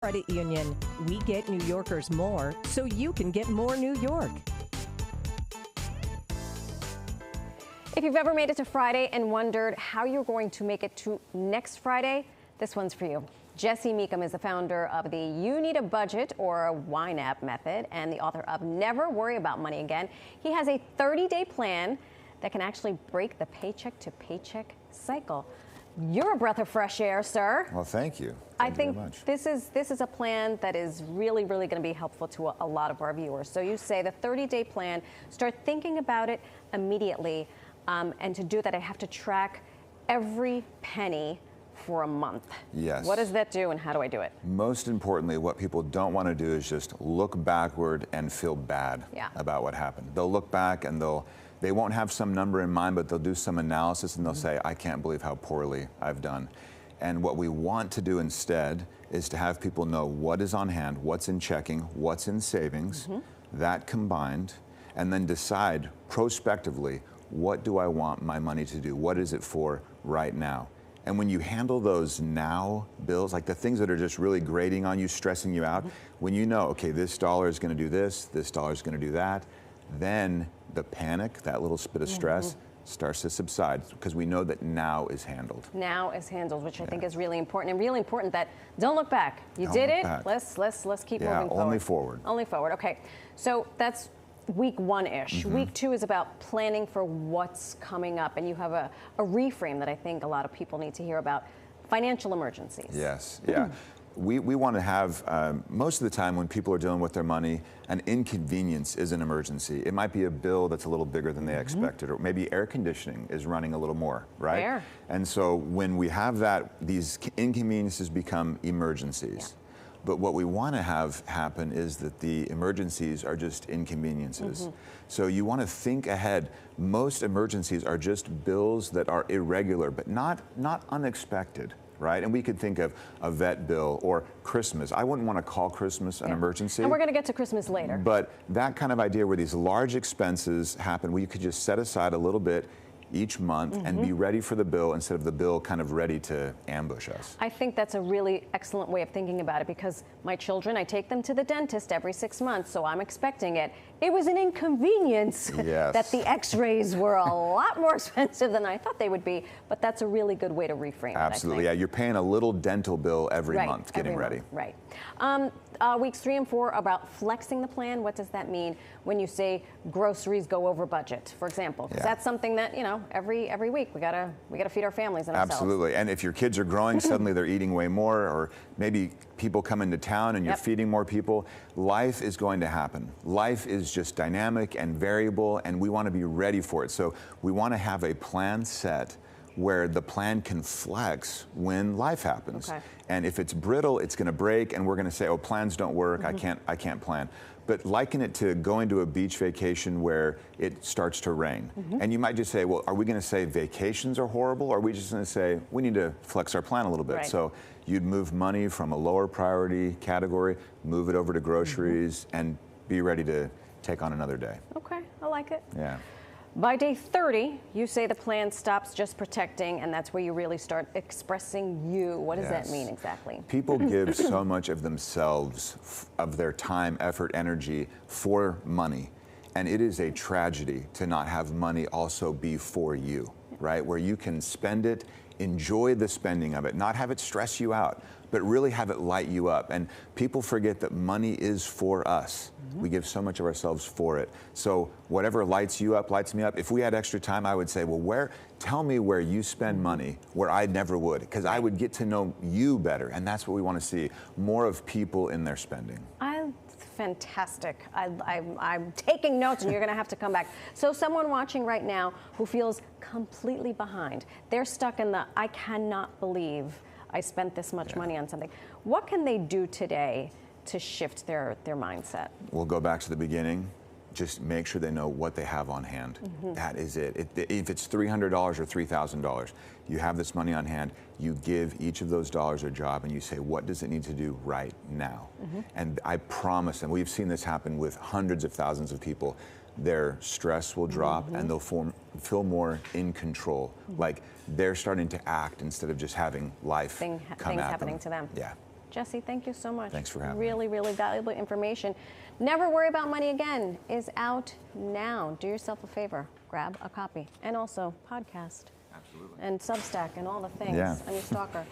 Credit Union. We get New Yorkers more so you can get more New York. If you've ever made it to Friday and wondered how you're going to make it to next Friday, this one's for you. Jesse Mecham is the founder of the You Need a Budget or YNAB method and the author of Never Worry About Money Again. He has a 30-day plan that can actually break the paycheck to paycheck cycle. You're a breath of fresh air, sir. Well, thank you. I think this is a plan that is really going to be helpful to a lot of our viewers. So you say the 30-day plan, start thinking about it immediately. And to do that, I have to track every penny for a month. Yes. What does that do and how do I do it? Most importantly, what people don't want to do is just look backward and feel bad about what happened. They'll look back and they won't have some number in mind, but they'll do some analysis and they'll say, I can't believe how poorly I've done. And what we want to do instead is to have people know what is on hand, what's in checking, what's in savings, that combined, and then decide prospectively, what do I want my money to do? What is it for right now? And when you handle those now bills, like the things that are just really grating on you, stressing you out, when you know, okay, this dollar is going to do this dollar is going to do that, then the panic, that little bit of stress, starts to subside because we know that now is handled. Now is handled, which I think is really important, and really important that don't look back. You did it. Let's keep moving forward. Only forward. Only forward. Okay, so that's week one-ish. Week two is about planning for what's coming up, and you have a reframe that I think a lot of people need to hear about: financial emergencies. Yes. Yeah. We want to have, most of the time when people are dealing with their money, an inconvenience is an emergency. It might be a bill that's a little bigger than they expected, or maybe air conditioning is running a little more, right? Fair. And so when we have that, these inconveniences become emergencies. But what we want to have happen is that the emergencies are just inconveniences. So you want to think ahead. Most emergencies are just bills that are irregular, but not unexpected. Right? And we could think of a vet bill or Christmas. I wouldn't want to call Christmas an emergency. And we're going to get to Christmas later. But that kind of idea where these large expenses happen, where you could just set aside a little bit each month and be ready for the bill instead of the bill kind of ready to ambush us. I think that's a really excellent way of thinking about it, because my children, I take them to the dentist every 6 months, so I'm expecting it. It was an inconvenience that the x-rays were a lot more expensive than I thought they would be, but that's a really good way to reframe it. Absolutely, yeah. You're paying a little dental bill every month getting ready. Right. Weeks 3 and 4 about flexing the plan. What does that mean when you say groceries go over budget, for example? Because that's something that, you know, every week we gotta feed our families and ourselves. Absolutely. And if your kids are growing, suddenly they're eating way more, or maybe people come into town and you're feeding more people. Life is going to happen. Life is just dynamic and variable, and we want to be ready for it. So we want to have a plan set where the plan can flex when life happens. And if it's brittle, it's going to break, and we're going to say, oh, plans don't work, I can't plan. But liken it to going to a beach vacation where it starts to rain. And you might just say, well, are we going to say vacations are horrible, or are we just going to say we need to flex our plan a little bit? So you'd move money from a lower priority category, move it over to groceries, and be ready to take on another day. Okay, I like it. Yeah. By day 30, you say the plan stops just protecting, and that's where you really start expressing you. What does that mean exactly? People give so much of themselves, of their time, effort, energy for money. And it is a tragedy to not have money also be for you, right? Where you can spend it, enjoy the spending of it, not have it stress you out, but really have it light you up. And people forget that money is for us. We give so much of ourselves for it. So whatever lights you up, lights me up. If we had extra time, I would say, well, tell me where you spend money where I never would, because I would get to know you better. And that's what we want to see, more of people in their spending. Fantastic. I'm taking notes, and you're going to have to come back. So someone watching right now who feels completely behind, they're stuck in the, I cannot believe I spent this much money on something. What can they do today to shift their mindset? We'll go back to the beginning. Just make sure they know what they have on hand. That is it. If it's $300 or $3,000, you have this money on hand, you give each of those dollars a job, and you say, what does it need to do right now? And I promise, and we've seen this happen with hundreds of thousands of people, their stress will drop and they'll feel more in control. Like they're starting to act instead of just having life come at them. Things happening to them. Yeah. Jesse, thank you so much. Thanks for having me. Really valuable information. Never Worry About Money Again is out now. Do yourself a favor. Grab a copy. And also podcast. Absolutely. And Substack and all the things. Yeah. I'm your stalker.